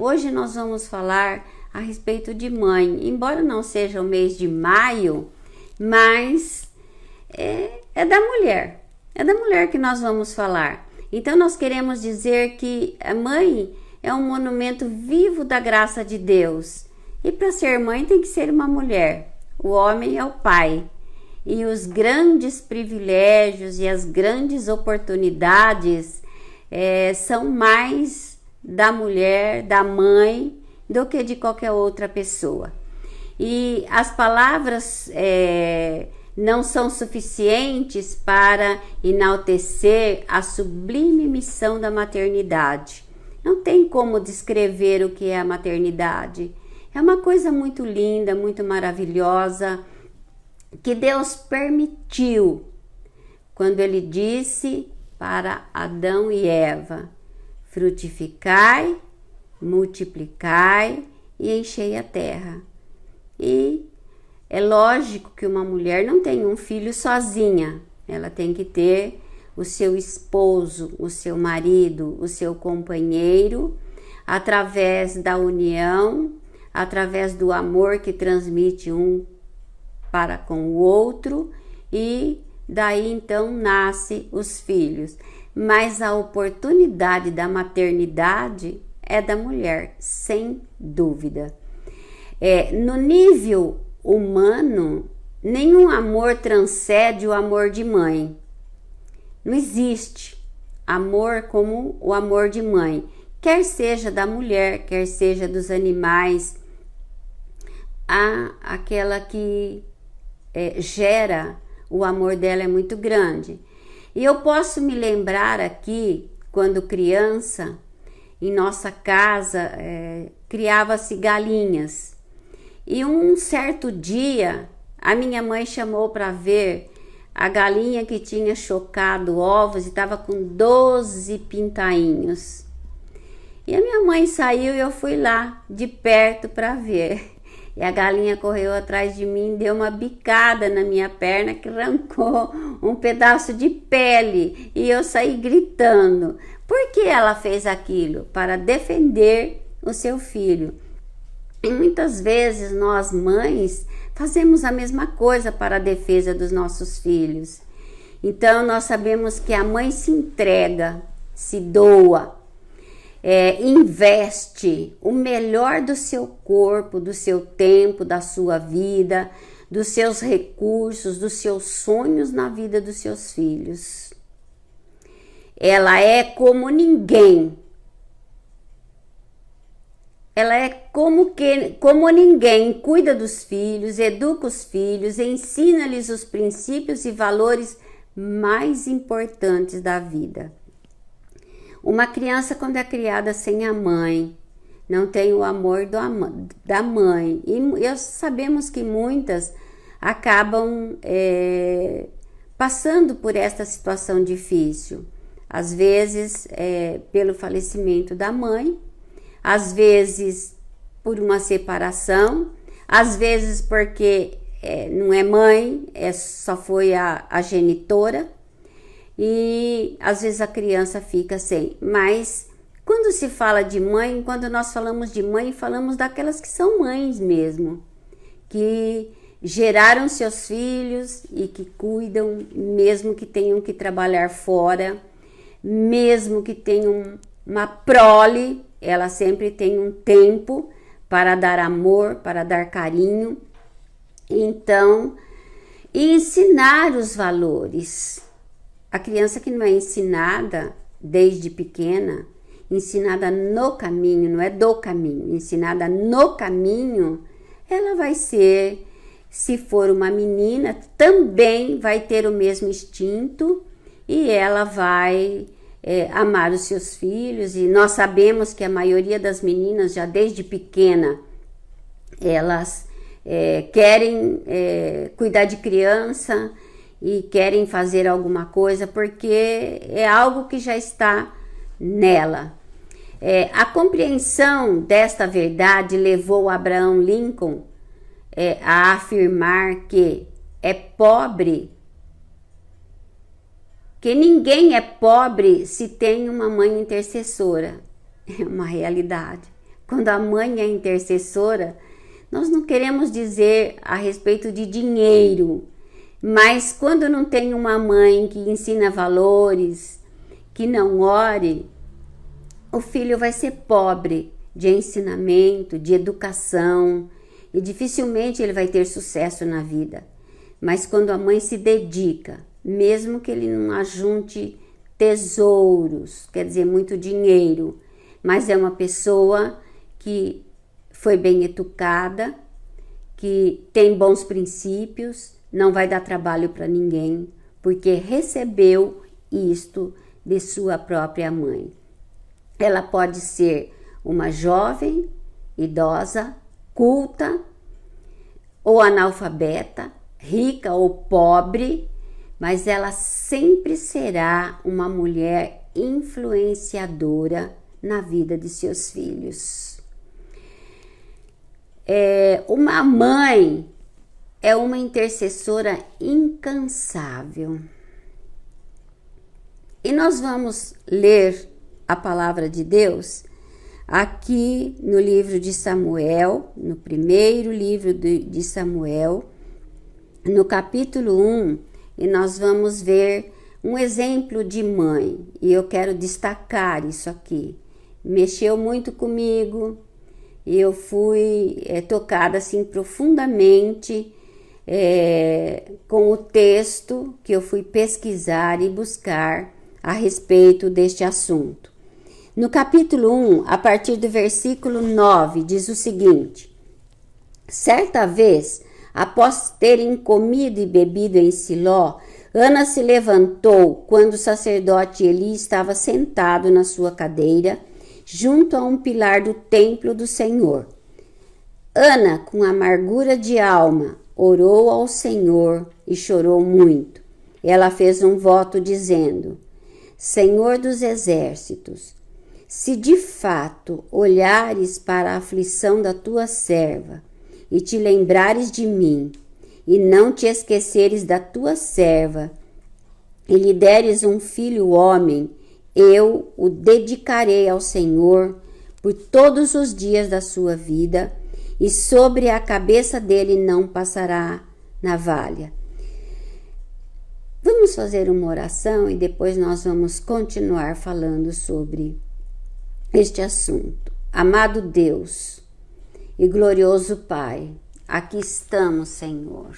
Hoje nós vamos falar a respeito de mãe, embora não seja o mês de maio, mas é da mulher que nós vamos falar. Então nós queremos dizer que a mãe é um monumento vivo da graça de Deus, e para ser mãe tem que ser uma mulher. O homem é o pai, e os grandes privilégios e as grandes oportunidades são mais da mulher, da mãe, do que de qualquer outra pessoa. E as palavras não são suficientes para enaltecer a sublime missão da maternidade. Não tem como descrever o que é a maternidade. É uma coisa muito linda, muito maravilhosa, que Deus permitiu quando Ele disse para Adão e Eva: frutificai, multiplicai e enchei a terra. E é lógico que uma mulher não tem um filho sozinha, ela tem que ter o seu esposo, o seu marido, o seu companheiro, através da união, através do amor que transmite um para com o outro, e daí então nasce os filhos. Mas a oportunidade da maternidade é da mulher, sem dúvida. No nível humano, nenhum amor transcende o amor de mãe. Não existe amor como o amor de mãe, quer seja da mulher, quer seja dos animais. Aquela que gera o amor dela é muito grande. E eu posso me lembrar aqui, quando criança, em nossa casa criava-se galinhas. E um certo dia, a minha mãe chamou para ver a galinha que tinha chocado ovos e estava com 12 pintainhos. E a minha mãe saiu e eu fui lá de perto para ver. E a galinha correu atrás de mim, deu uma bicada na minha perna que arrancou um pedaço de pele, e eu saí gritando. Por que ela fez aquilo? Para defender o seu filho. E muitas vezes nós, mães, fazemos a mesma coisa para a defesa dos nossos filhos. Então nós sabemos que a mãe se entrega, se doa, investe o melhor do seu corpo, do seu tempo, da sua vida, dos seus recursos, dos seus sonhos na vida dos seus filhos. Ela é como ninguém. Ela é como ninguém, cuida dos filhos, educa os filhos, ensina-lhes os princípios e valores mais importantes da vida. Uma criança, quando é criada sem a mãe, não tem o amor da mãe. E sabemos que muitas acabam passando por esta situação difícil. Às vezes pelo falecimento da mãe, às vezes por uma separação, às vezes porque não é mãe, só foi a genitora. E às vezes a criança fica sem. Mas quando se fala de mãe, quando nós falamos de mãe, falamos daquelas que são mães mesmo, que geraram seus filhos e que cuidam, mesmo que tenham que trabalhar fora, mesmo que tenham uma prole, ela sempre tem um tempo para dar amor, para dar carinho. Então, ensinar os valores. A criança que não é ensinada desde pequena, ensinada no caminho, não é do caminho, ensinada no caminho, ela vai ser, se for uma menina, também vai ter o mesmo instinto e ela vai amar os seus filhos. E nós sabemos que a maioria das meninas, já desde pequena, elas querem cuidar de criança, e querem fazer alguma coisa porque é algo que já está nela. A compreensão desta verdade levou Abraham Lincoln a afirmar que ninguém é pobre se tem uma mãe intercessora. É uma realidade. Quando a mãe é intercessora, nós não queremos dizer a respeito de dinheiro, mas quando não tem uma mãe que ensina valores, que não ore, o filho vai ser pobre de ensinamento, de educação, e dificilmente ele vai ter sucesso na vida. Mas quando a mãe se dedica, mesmo que ele não ajunte tesouros, quer dizer, muito dinheiro, mas é uma pessoa que foi bem educada, que tem bons princípios, não vai dar trabalho para ninguém, porque recebeu isto de sua própria mãe. Ela pode ser uma jovem, idosa, culta ou analfabeta, rica ou pobre, mas ela sempre será uma mulher influenciadora na vida de seus filhos. Uma mãe é uma intercessora incansável. E nós vamos ler a palavra de Deus aqui no livro de Samuel, no primeiro livro de Samuel, no capítulo 1, e nós vamos ver um exemplo de mãe. E eu quero destacar isso aqui. Mexeu muito comigo e eu fui tocada assim profundamente com o texto que eu fui pesquisar e buscar a respeito deste assunto. No capítulo 1, a partir do versículo 9, diz o seguinte: certa vez, após terem comido e bebido em Siló, Ana se levantou quando o sacerdote Eli estava sentado na sua cadeira, junto a um pilar do templo do Senhor. Ana, com amargura de alma, orou ao Senhor e chorou muito. Ela fez um voto dizendo: Senhor dos exércitos, se de fato olhares para a aflição da tua serva e te lembrares de mim, e não te esqueceres da tua serva, e lhe deres um filho homem, eu o dedicarei ao Senhor por todos os dias da sua vida, e sobre a cabeça dele não passará navalha. Vamos fazer uma oração e depois nós vamos continuar falando sobre este assunto. Amado Deus e glorioso Pai, aqui estamos, Senhor,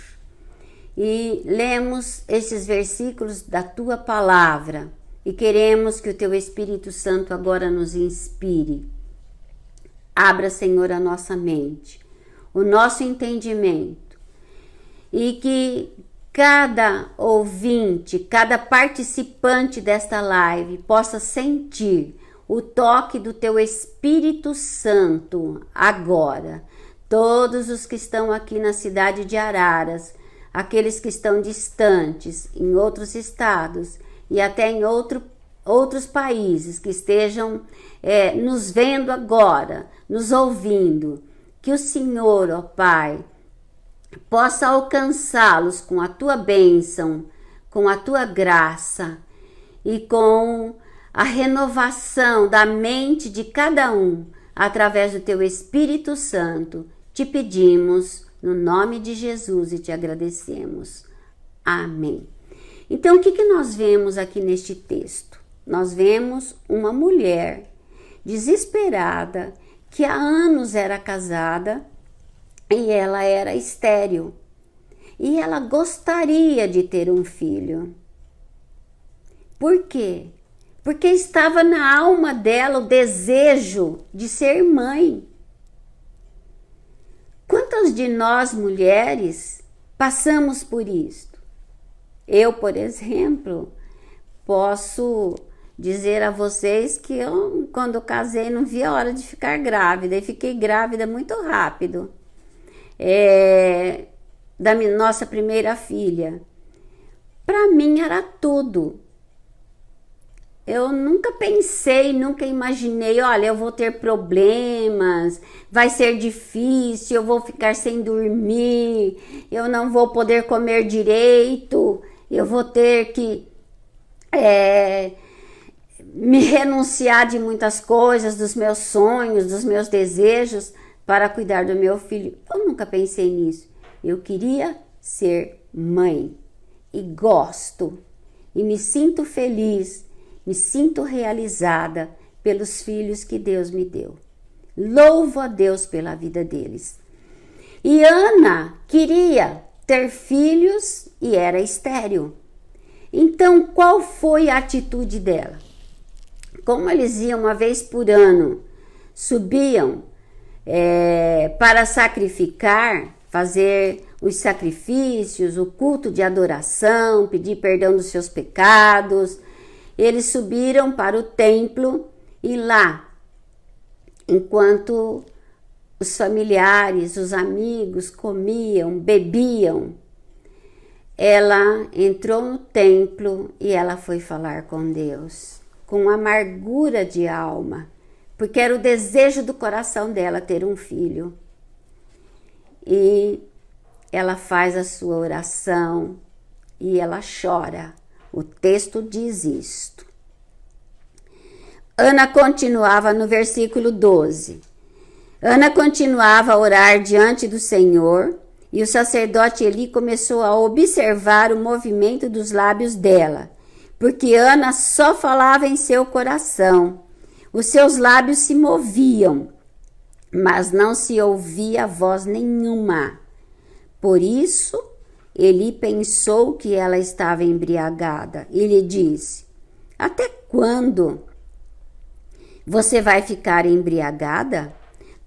e lemos esses versículos da Tua Palavra e queremos que o Teu Espírito Santo agora nos inspire. Abra, Senhor, a nossa mente, o nosso entendimento, e que cada ouvinte, cada participante desta live possa sentir o toque do Teu Espírito Santo agora. Todos os que estão aqui na cidade de Araras, aqueles que estão distantes, em outros estados e até em outros países que estejam nos vendo agora, nos ouvindo, que o Senhor, ó Pai, possa alcançá-los com a Tua bênção, com a Tua graça e com a renovação da mente de cada um, através do Teu Espírito Santo. Te pedimos no nome de Jesus e te agradecemos. Amém. Então, o que nós vemos aqui neste texto? Nós vemos uma mulher desesperada, que há anos era casada e ela era estéril. E ela gostaria de ter um filho. Por quê? Porque estava na alma dela o desejo de ser mãe. Quantas de nós mulheres passamos por isto? Eu, por exemplo, posso dizer a vocês que eu, quando casei, não vi a hora de ficar grávida, e fiquei grávida muito rápido. Da nossa primeira filha. Para mim era tudo. Eu nunca pensei, nunca imaginei, olha, eu vou ter problemas, vai ser difícil, eu vou ficar sem dormir, eu não vou poder comer direito, eu vou ter que me renunciar de muitas coisas, dos meus sonhos, dos meus desejos, para cuidar do meu filho. Eu nunca pensei nisso. Eu queria ser mãe e gosto e me sinto feliz, me sinto realizada pelos filhos que Deus me deu. Louvo a Deus pela vida deles. E Ana queria ter filhos e era estéril. Então, qual foi a atitude dela? Como eles iam uma vez por ano, subiam para sacrificar, fazer os sacrifícios, o culto de adoração, pedir perdão dos seus pecados, eles subiram para o templo e lá, enquanto os familiares, os amigos comiam, bebiam, ela entrou no templo e ela foi falar com Deus, com amargura de alma, porque era o desejo do coração dela ter um filho. E ela faz a sua oração e ela chora. O texto diz isto. Ana continuava no versículo 12. Ana continuava a orar diante do Senhor e o sacerdote Eli começou a observar o movimento dos lábios dela, porque Ana só falava em seu coração. Os seus lábios se moviam, mas não se ouvia voz nenhuma. Por isso, Eli pensou que ela estava embriagada e lhe disse: até quando você vai ficar embriagada?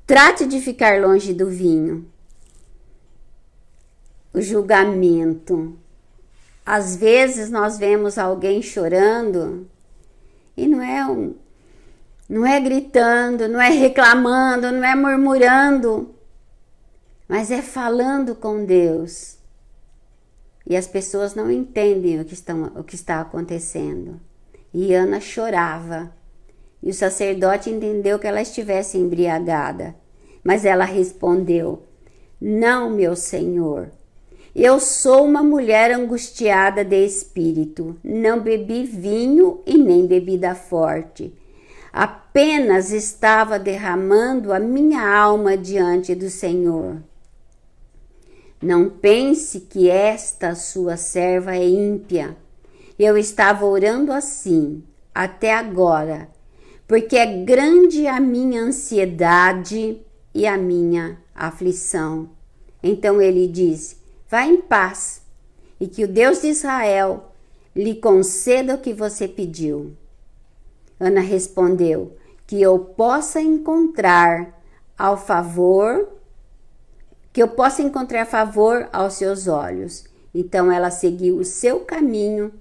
Trate de ficar longe do vinho. O julgamento. Às vezes nós vemos alguém chorando e não é gritando, não é reclamando, não é murmurando, mas é falando com Deus. E as pessoas não entendem o que está acontecendo. E Ana chorava. E o sacerdote entendeu que ela estivesse embriagada. Mas ela respondeu: não, meu senhor. Eu sou uma mulher angustiada de espírito. Não bebi vinho e nem bebida forte. Apenas estava derramando a minha alma diante do Senhor. Não pense que esta sua serva é ímpia. Eu estava orando assim até agora, porque é grande a minha ansiedade e a minha aflição. Então ele disse: vá em paz, e que o Deus de Israel lhe conceda o que você pediu. Ana respondeu: que eu possa encontrar favor aos seus olhos. Então ela seguiu o seu caminho,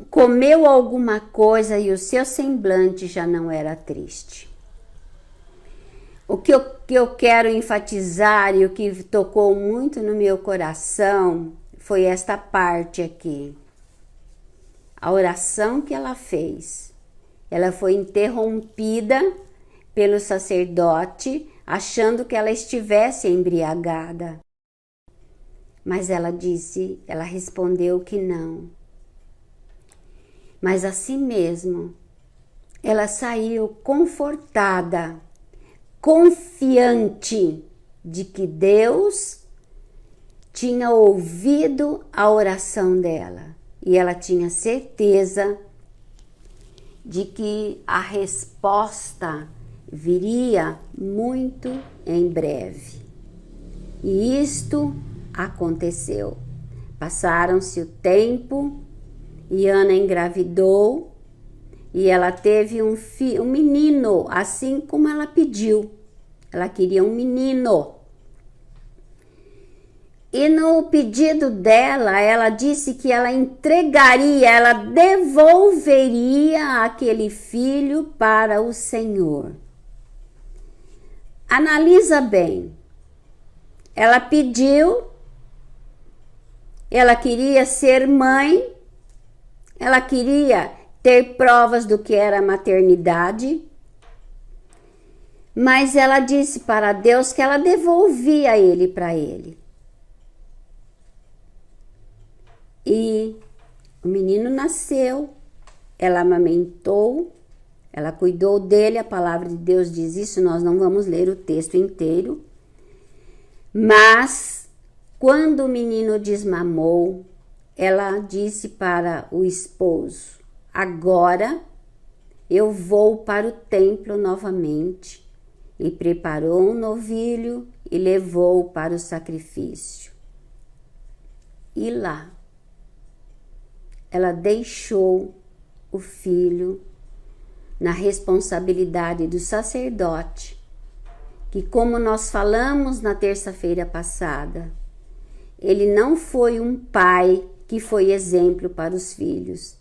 comeu alguma coisa e o seu semblante já não era triste. O que eu quero enfatizar e o que tocou muito no meu coração foi esta parte aqui. A oração que ela fez, ela foi interrompida pelo sacerdote, achando que ela estivesse embriagada. Mas ela respondeu que não. Mas assim mesmo, ela saiu confortada, confiante de que Deus tinha ouvido a oração dela. E ela tinha certeza de que a resposta viria muito em breve. E isto aconteceu. Passaram-se o tempo e Ana engravidou e ela teve um menino, assim como ela pediu. Ela queria um menino. E no pedido dela, ela disse que ela entregaria, ela devolveria aquele filho para o Senhor. Analisa bem. Ela pediu, ela queria ser mãe, ela queria ter provas do que era a maternidade, mas ela disse para Deus que ela devolvia ele para ele. E o menino nasceu ela amamentou, ela cuidou dele, a palavra de Deus diz isso, nós não vamos ler o texto inteiro. Mas, quando o menino desmamou, ela disse para o esposo: agora eu vou para o templo novamente. E preparou um novilho e levou para o sacrifício. E lá, ela deixou o filho na responsabilidade do sacerdote, que, como nós falamos na terça-feira passada, ele não foi um pai que foi exemplo para os filhos.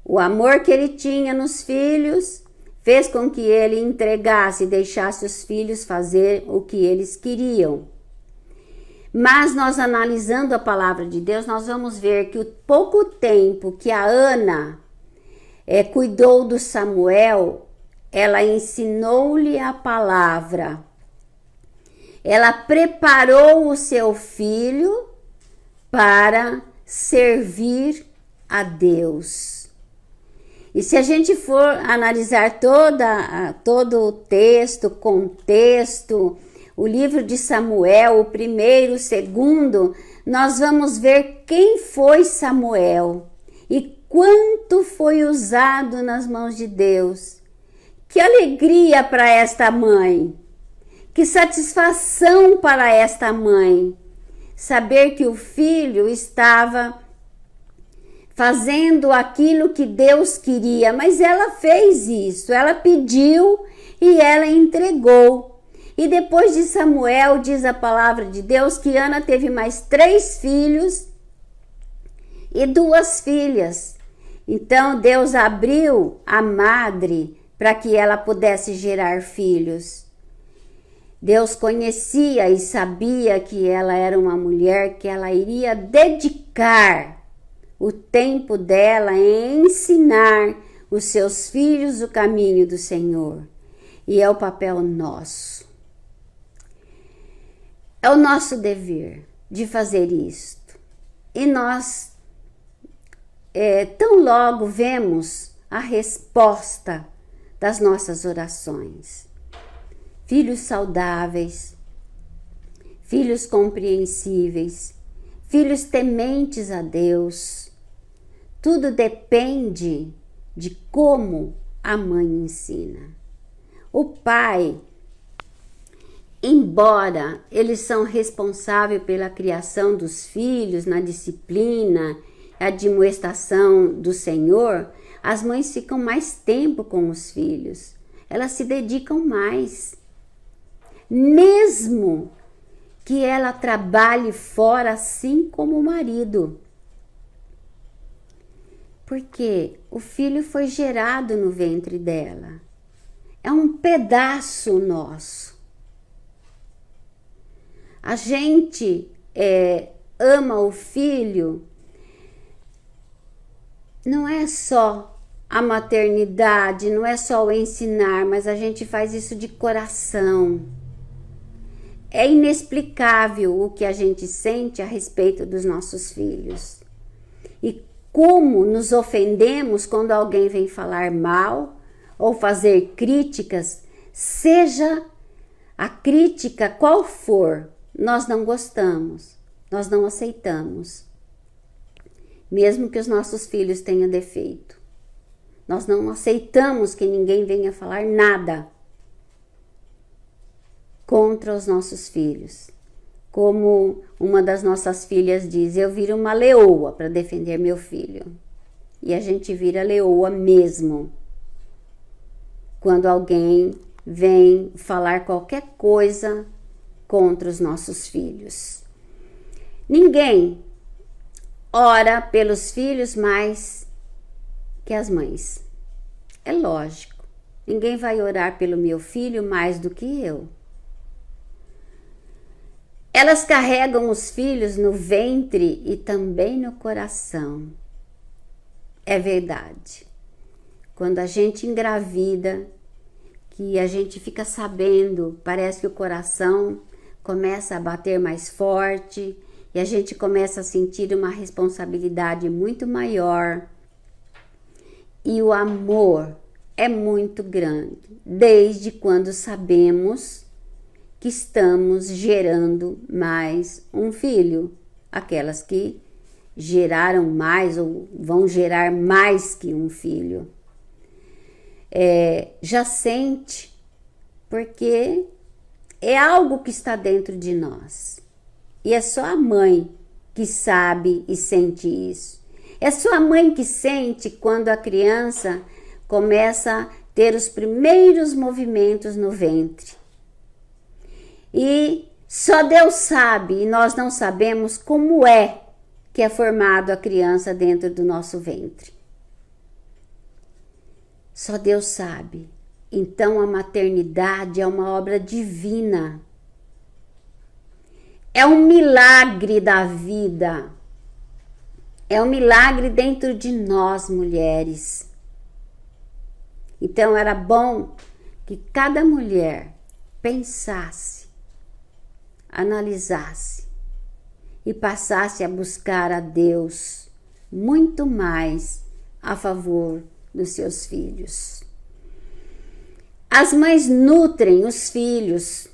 O amor que ele tinha nos filhos fez com que ele entregasse e deixasse os filhos fazer o que eles queriam. Mas nós, analisando a palavra de Deus, nós vamos ver que o pouco tempo que a Ana cuidou do Samuel, ela ensinou-lhe a palavra. Ela preparou o seu filho para servir a Deus. E se a gente for analisar todo o texto, contexto, o livro de Samuel, o primeiro, o segundo, nós vamos ver quem foi Samuel e quanto foi usado nas mãos de Deus. Que alegria para esta mãe, que satisfação para esta mãe, saber que o filho estava fazendo aquilo que Deus queria, mas ela fez isso, ela pediu e ela entregou. E depois de Samuel, diz a palavra de Deus que Ana teve mais 3 filhos e 2 filhas. Então Deus abriu a madre para que ela pudesse gerar filhos. Deus conhecia e sabia que ela era uma mulher que ela iria dedicar o tempo dela em ensinar os seus filhos o caminho do Senhor. E é o papel nosso. É o nosso dever de fazer isto. E nós, tão logo vemos a resposta das nossas orações. Filhos saudáveis, filhos compreensíveis, filhos tementes a Deus. Tudo depende de como a mãe ensina. O pai, embora eles são responsáveis pela criação dos filhos, na disciplina, a admoestação do Senhor, as mães ficam mais tempo com os filhos. Elas se dedicam mais. Mesmo que ela trabalhe fora, assim como o marido. Porque o filho foi gerado no ventre dela. É um pedaço nosso. A gente ama o filho, não é só a maternidade, não é só o ensinar, mas a gente faz isso de coração. É inexplicável o que a gente sente a respeito dos nossos filhos. E como nos ofendemos quando alguém vem falar mal ou fazer críticas, seja a crítica qual for, nós não gostamos, nós não aceitamos. Mesmo que os nossos filhos tenham defeito. Nós não aceitamos que ninguém venha falar nada contra os nossos filhos. Como uma das nossas filhas diz, eu viro uma leoa para defender meu filho. E a gente vira leoa mesmo. Quando alguém vem falar qualquer coisa contra os nossos filhos. Ninguém ora pelos filhos mais que as mães. É lógico. Ninguém vai orar pelo meu filho mais do que eu. Elas carregam os filhos no ventre e também no coração. É verdade. Quando a gente engravida, que a gente fica sabendo, parece que o coração começa a bater mais forte e a gente começa a sentir uma responsabilidade muito maior. E o amor é muito grande, desde quando sabemos que estamos gerando mais um filho. Aquelas que geraram mais ou vão gerar mais que um filho. Já sente, porque é algo que está dentro de nós. E é só a mãe que sabe e sente isso. É só a mãe que sente quando a criança começa a ter os primeiros movimentos no ventre. E só Deus sabe, e nós não sabemos como é que é formado a criança dentro do nosso ventre. Só Deus sabe. Então a maternidade é uma obra divina. É um milagre da vida. É um milagre dentro de nós, mulheres. Então era bom que cada mulher pensasse, analisasse e passasse a buscar a Deus muito mais a favor dos seus filhos. As mães nutrem os filhos,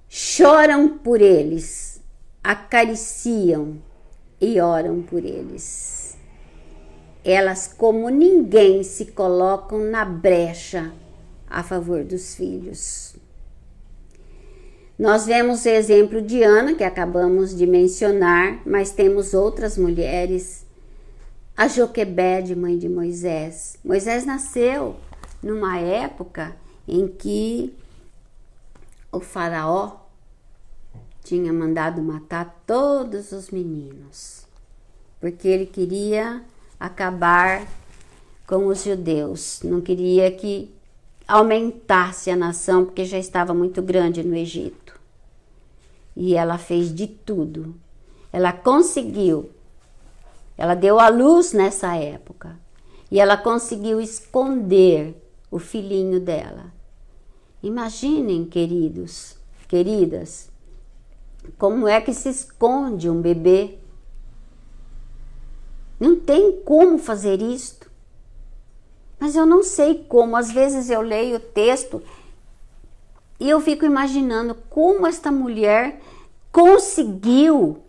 choram por eles, acariciam e oram por eles. Elas, como ninguém, se colocam na brecha a favor dos filhos. Nós vemos o exemplo de Ana, que acabamos de mencionar, mas temos outras mulheres. A Joquebede, mãe de Moisés. Moisés nasceu numa época em que o faraó tinha mandado matar todos os meninos, porque ele queria acabar com os judeus, não queria que aumentasse a nação, porque já estava muito grande no Egito. E ela fez de tudo, ela conseguiu, ela deu à luz nessa época, e ela conseguiu esconder o filhinho dela. Imaginem, queridos, queridas, como é que se esconde um bebê? Não tem como fazer isto. Mas eu não sei como. Às vezes eu leio o texto e eu fico imaginando como esta mulher conseguiu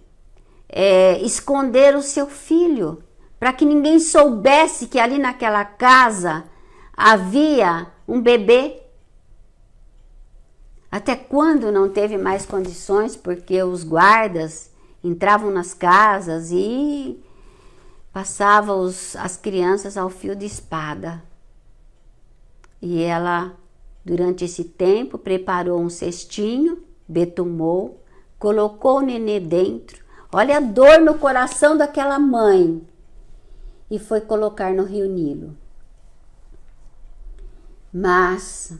esconder o seu filho, para que ninguém soubesse que ali naquela casa havia um bebê. Até quando não teve mais condições, porque os guardas entravam nas casas e passavam as crianças ao fio de espada. E ela, durante esse tempo, preparou um cestinho, betumou, colocou o nenê dentro. Olha a dor no coração daquela mãe. E foi colocar no Rio Nilo. Mas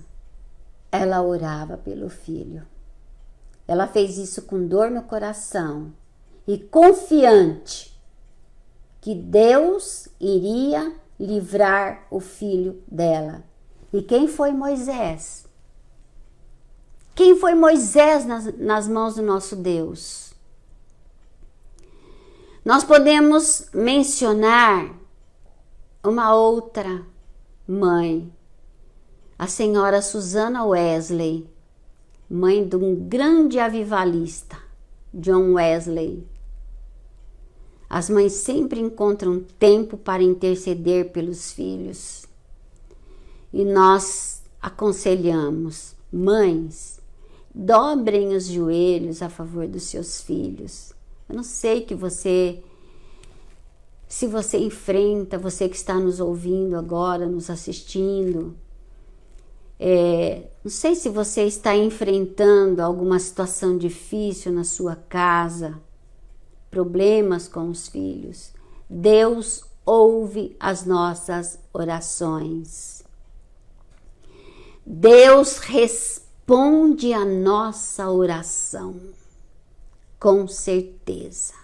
ela orava pelo filho. Ela fez isso com dor no coração e confiante que Deus iria livrar o filho dela. E quem foi Moisés? Quem foi Moisés nas mãos do nosso Deus? Nós podemos mencionar uma outra mãe, a senhora Susana Wesley, mãe de um grande avivalista, John Wesley. As mães sempre encontram tempo para interceder pelos filhos. E nós aconselhamos, mães, dobrem os joelhos a favor dos seus filhos. Eu não sei se você enfrenta, você que está nos ouvindo agora, nos assistindo, não sei se você está enfrentando alguma situação difícil na sua casa, problemas com os filhos. Deus ouve as nossas orações. Deus responde a nossa oração, com certeza.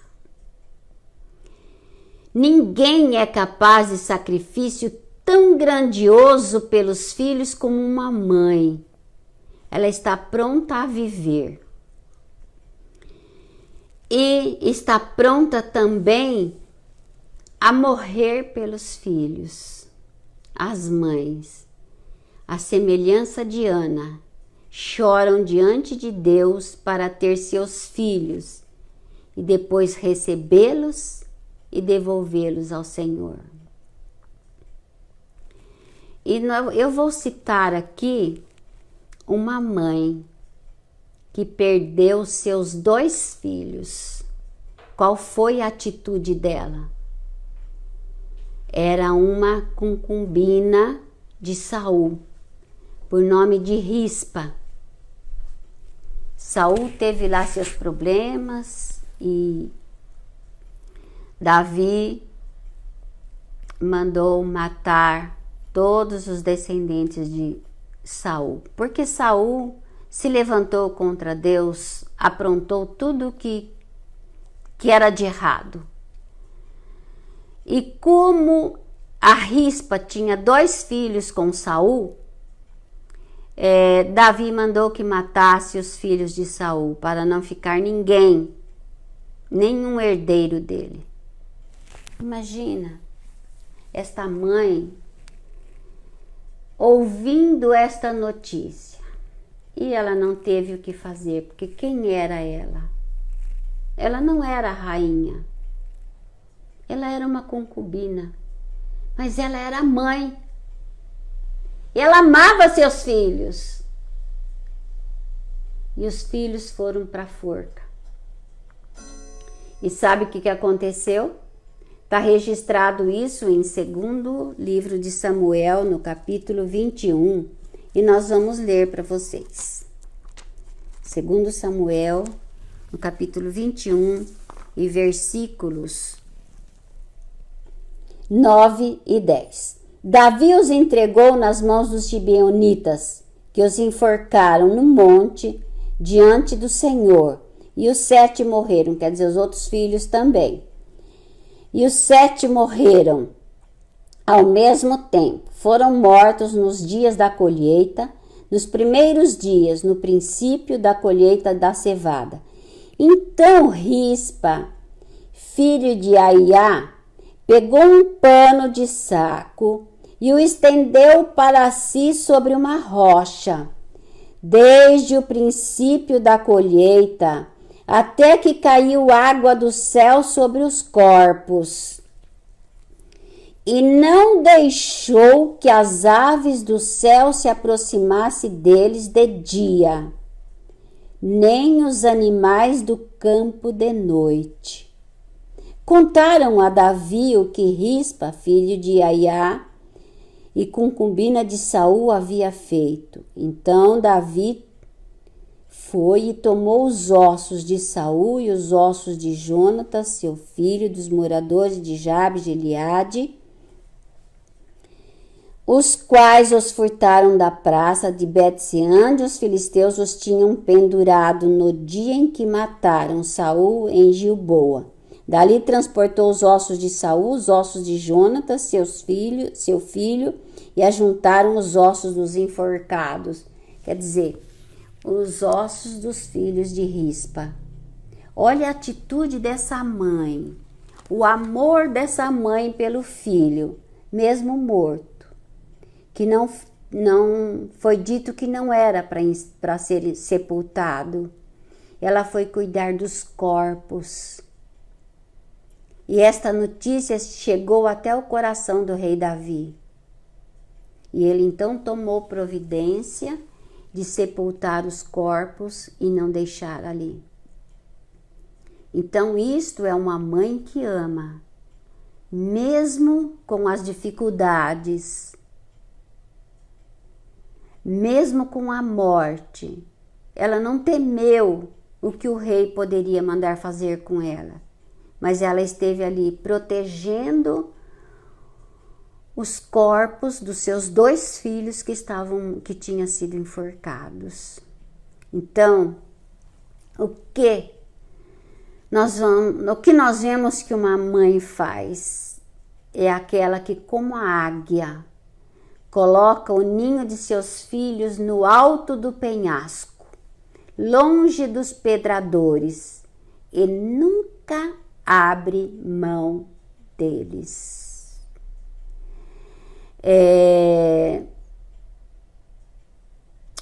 Ninguém é capaz de sacrifício tão grandioso pelos filhos como uma mãe. Ela está pronta a viver. E está pronta também a morrer pelos filhos. As mães, à semelhança de Ana, choram diante de Deus para ter seus filhos e depois recebê-los e devolvê-los ao Senhor. E eu vou citar aqui uma mãe que perdeu seus 2 filhos. Qual foi a atitude dela? Era uma concubina de Saul, por nome de Rispa. Saul teve lá seus problemas e Davi mandou matar todos os descendentes de Saul, porque Saul se levantou contra Deus, aprontou tudo que era de errado. E como a Rispa tinha 2 filhos com Saul, Davi mandou que matasse os filhos de Saul, para não ficar ninguém, nenhum herdeiro dele. Imagina, esta mãe ouvindo esta notícia, e ela não teve o que fazer, porque quem era ela? Ela não era rainha, ela era uma concubina, mas ela era mãe. Ela amava seus filhos. E os filhos foram para a forca. E sabe o que aconteceu? Está registrado isso em 2º livro de Samuel, no capítulo 21. E nós vamos ler para vocês. 2º Samuel, no capítulo 21, e versículos 9 e 10. Davi os entregou nas mãos dos gibeonitas, que os enforcaram no monte diante do Senhor. E os 7 morreram, quer dizer, os outros filhos também. E os 7 morreram ao mesmo tempo. Foram mortos nos dias da colheita, nos primeiros dias, no princípio da colheita da cevada. Então Rispa, filho de Aiá, pegou um pano de saco e o estendeu para si sobre uma rocha, desde o princípio da colheita, até que caiu água do céu sobre os corpos. E não deixou que as aves do céu se aproximassem deles de dia, nem os animais do campo de noite. Contaram a Davi o que Rispa, filho de Aiá, e concubina de Saul havia feito. Então Davi foi e tomou os ossos de Saul e os ossos de Jonatas, seu filho, dos moradores de Jabes de Gileade, os quais os furtaram da praça de Bet-sean, onde os filisteus os tinham pendurado no dia em que mataram Saul em Gilboa. Dali transportou os ossos de Saul, os ossos de Jonatas, seu filho, e ajuntaram os ossos dos enforcados. Quer dizer, os ossos dos filhos de Rispa. Olha a atitude dessa mãe, o amor dessa mãe pelo filho, mesmo morto, que não foi dito que não era para ser sepultado. Ela foi cuidar dos corpos. E esta notícia chegou até o coração do rei Davi. E ele então tomou providência de sepultar os corpos e não deixar ali. Então isto é uma mãe que ama, mesmo com as dificuldades, mesmo com a morte. Ela não temeu o que o rei poderia mandar fazer com ela, mas ela esteve ali protegendo os corpos dos seus 2 filhos que tinham sido enforcados. Então, o que nós vemos que uma mãe faz é aquela que, como a águia, coloca o ninho de seus filhos no alto do penhasco, longe dos pedradores, e nunca abre mão deles.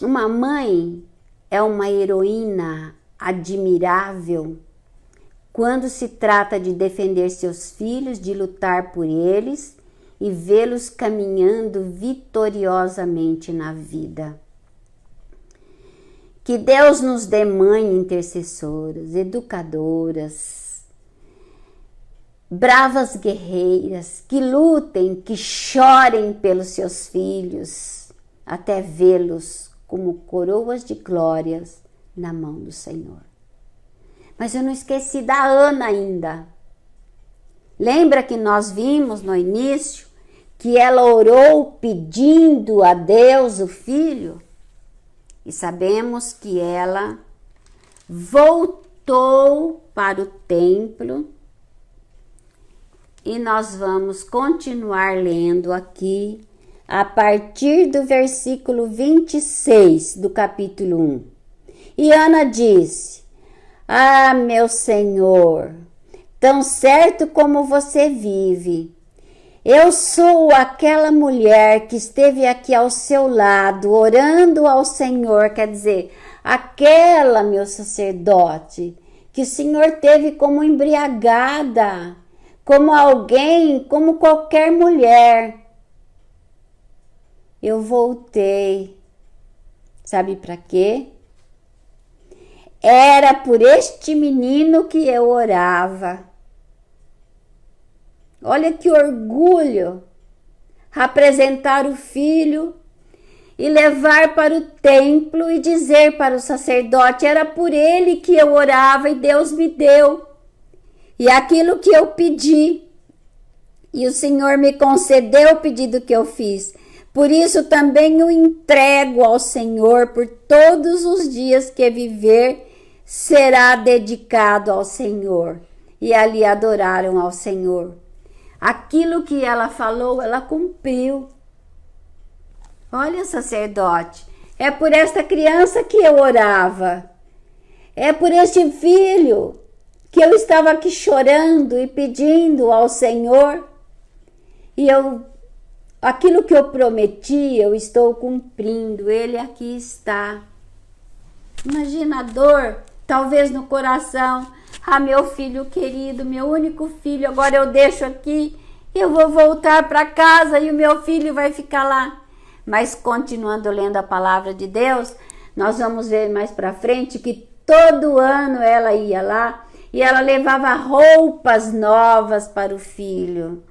Uma mãe é uma heroína admirável quando se trata de defender seus filhos, de lutar por eles e vê-los caminhando vitoriosamente na vida. Que Deus nos dê mães intercessoras, educadoras, bravas guerreiras, que lutem, que chorem pelos seus filhos, até vê-los como coroas de glórias na mão do Senhor. Mas eu não esqueci da Ana ainda. Lembra que nós vimos no início que ela orou pedindo a Deus o filho? E sabemos que ela voltou para o templo. E nós vamos continuar lendo aqui a partir do versículo 26 do capítulo 1. E Ana disse: Ah, meu Senhor, tão certo como você vive, eu sou aquela mulher que esteve aqui ao seu lado, orando ao Senhor, quer dizer, aquela, meu sacerdote, que o Senhor teve como embriagada, como alguém, como qualquer mulher. Eu voltei. Sabe para quê? Era por este menino que eu orava. Olha que orgulho apresentar o filho e levar para o templo e dizer para o sacerdote: era por ele que eu orava e Deus me deu. E aquilo que eu pedi, e o Senhor me concedeu o pedido que eu fiz. Por isso também o entrego ao Senhor, por todos os dias que viver será dedicado ao Senhor. E ali adoraram ao Senhor. Aquilo que ela falou, ela cumpriu. Olha, sacerdote, é por esta criança que eu orava. É por este filho que eu estava aqui chorando e pedindo ao Senhor. E aquilo que eu prometi, eu estou cumprindo. Ele aqui está. Imagina a dor, talvez no coração. Ah, meu filho querido, meu único filho, agora eu deixo aqui, eu vou voltar para casa e o meu filho vai ficar lá. Mas continuando lendo a palavra de Deus, nós vamos ver mais para frente que todo ano ela ia lá e ela levava roupas novas para o filho.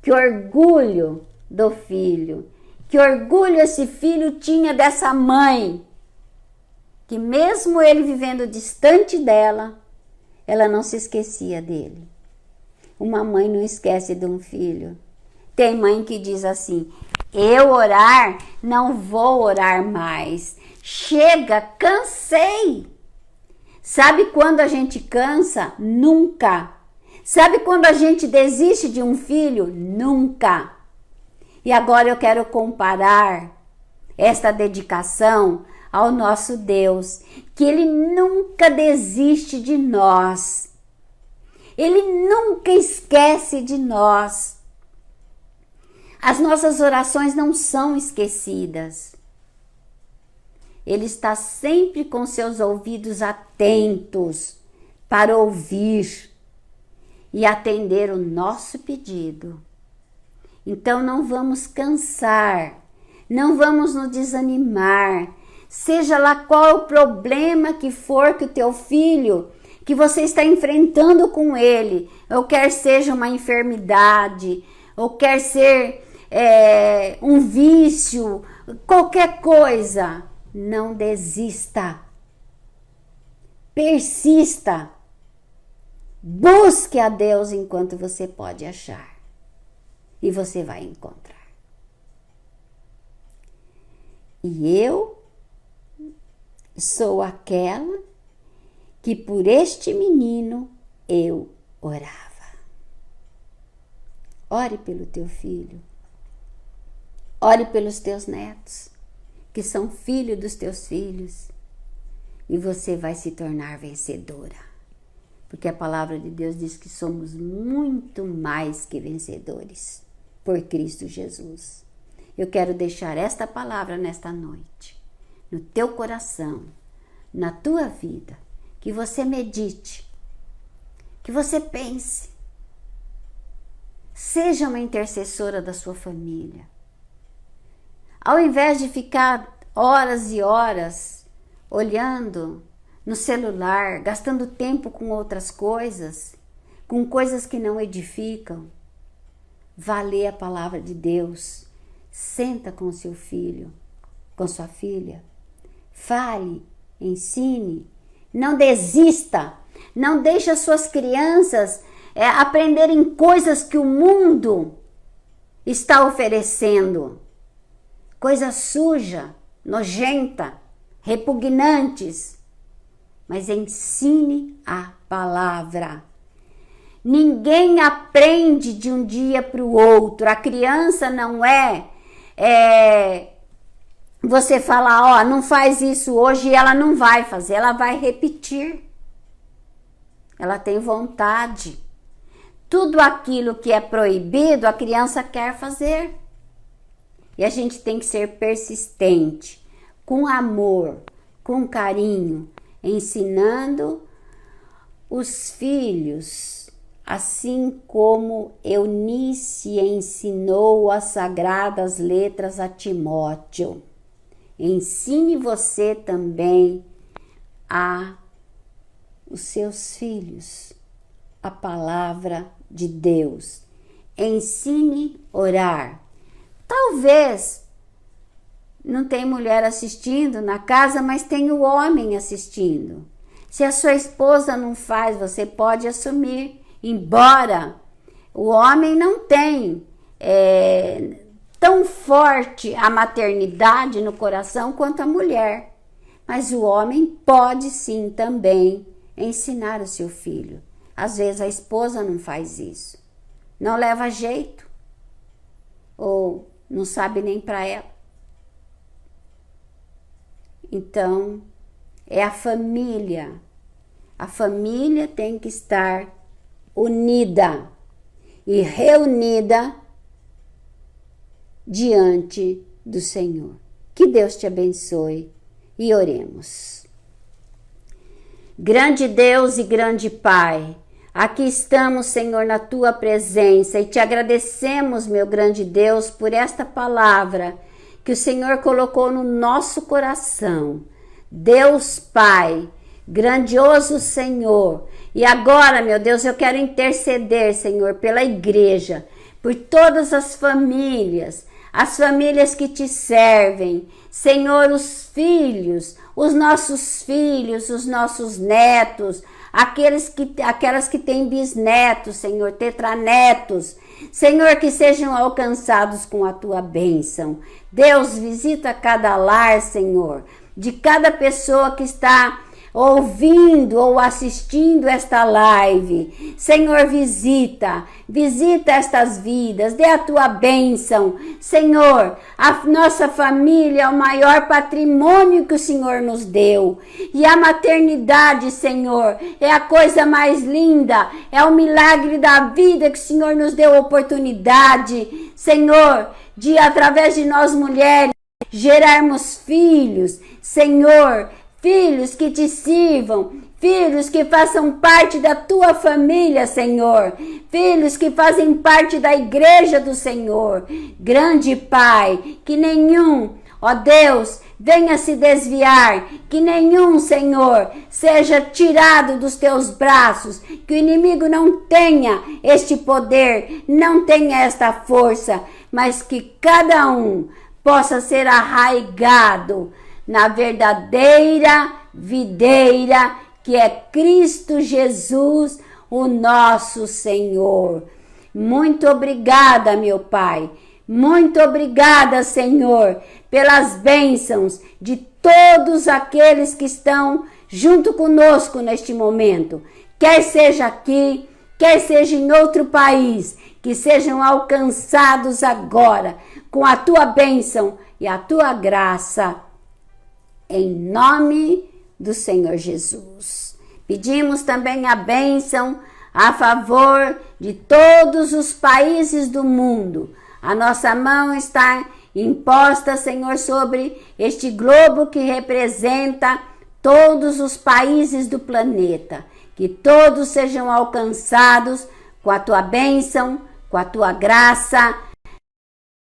Que orgulho do filho, que orgulho esse filho tinha dessa mãe, que mesmo ele vivendo distante dela, ela não se esquecia dele. Uma mãe não esquece de um filho. Tem mãe que diz assim: eu orar, não vou orar mais. Chega, cansei. Sabe quando a gente cansa? Nunca. Sabe quando a gente desiste de um filho? Nunca. E agora eu quero comparar esta dedicação ao nosso Deus, que Ele nunca desiste de nós. Ele nunca esquece de nós. As nossas orações não são esquecidas. Ele está sempre com seus ouvidos atentos para ouvir e atender o nosso pedido. Então não vamos cansar, não vamos nos desanimar, seja lá qual o problema que for que o teu filho, que você está enfrentando com ele, ou quer seja uma enfermidade, ou quer ser um vício, qualquer coisa, não desista, persista. Busque a Deus enquanto você pode achar. E você vai encontrar. E eu sou aquela que por este menino eu orava. Ore pelo teu filho. Ore pelos teus netos, que são filhos dos teus filhos. E você vai se tornar vencedora. porque a palavra de Deus diz que somos muito mais que vencedores por Cristo Jesus. Eu quero deixar esta palavra nesta noite, no teu coração, na tua vida, que você medite, que você pense. Seja uma intercessora da sua família. Ao invés de ficar horas e horas olhando no celular, gastando tempo com outras coisas, com coisas que não edificam, vá ler a palavra de Deus. Senta com seu filho, com sua filha. Fale, ensine. Não desista. Não deixe as suas crianças aprenderem coisas que o mundo está oferecendo. Coisa suja, nojenta, repugnantes. Mas ensine a palavra. Ninguém aprende de um dia para o outro. A criança não você fala, não faz isso hoje, e ela não vai fazer, ela vai repetir. Ela tem vontade. Tudo aquilo que é proibido, a criança quer fazer. E a gente tem que ser persistente, com amor, com carinho, ensinando os filhos, assim como Eunice ensinou as sagradas letras a Timóteo. Ensine você também os seus filhos a palavra de Deus. Ensine a orar. Talvez não tem mulher assistindo na casa, mas tem o homem assistindo. Se a sua esposa não faz, você pode assumir. Embora o homem não tenha tão forte a maternidade no coração quanto a mulher. Mas o homem pode sim também ensinar o seu filho. Às vezes a esposa não faz isso. Não leva jeito. Ou não sabe nem para ela. Então, é a família. A família tem que estar unida e reunida diante do Senhor. Que Deus te abençoe e oremos. Grande Deus e grande Pai, aqui estamos, Senhor, na tua presença e te agradecemos, meu grande Deus, por esta palavra que o Senhor colocou no nosso coração. Deus Pai, grandioso Senhor, e agora, meu Deus, eu quero interceder, Senhor, pela igreja, por todas as famílias que te servem, Senhor, os filhos, os nossos netos, aquelas que têm bisnetos, Senhor, tetranetos, Senhor, que sejam alcançados com a tua bênção. Deus, visita cada lar, Senhor, de cada pessoa que está ouvindo ou assistindo esta live. Senhor, visita estas vidas, dê a tua bênção. Senhor, a nossa família é o maior patrimônio que o Senhor nos deu. E a maternidade, Senhor, é a coisa mais linda, é o milagre da vida que o Senhor nos deu a oportunidade, Senhor, de através de nós mulheres gerarmos filhos, Senhor, filhos que te sirvam, filhos que façam parte da tua família, Senhor, filhos que fazem parte da igreja do Senhor. Grande Pai, que nenhum, ó Deus, venha se desviar, que nenhum, Senhor, seja tirado dos teus braços, que o inimigo não tenha este poder, não tenha esta força, mas que cada um possa ser arraigado na verdadeira videira que é Cristo Jesus, o nosso Senhor. Muito obrigada, meu Pai. Muito obrigada, Senhor, pelas bênçãos de todos aqueles que estão junto conosco neste momento. Quer seja aqui, quer seja em outro país, que sejam alcançados agora com a tua bênção e a tua graça. Em nome do Senhor Jesus. Pedimos também a bênção a favor de todos os países do mundo. A nossa mão está imposta, Senhor, sobre este globo que representa todos os países do planeta. Que todos sejam alcançados com a tua bênção, com a tua graça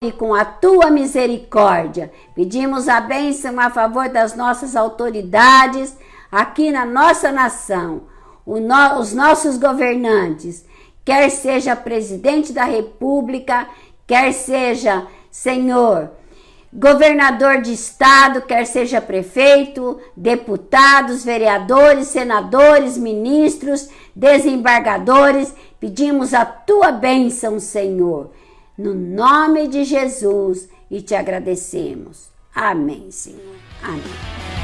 e com a tua misericórdia. Pedimos a bênção a favor das nossas autoridades aqui na nossa nação, os nossos governantes, quer seja presidente da República, quer seja, Senhor, governador de estado, quer seja prefeito, deputados, vereadores, senadores, ministros, desembargadores, pedimos a tua bênção, Senhor, no nome de Jesus, e te agradecemos. Amém, Senhor. Amém.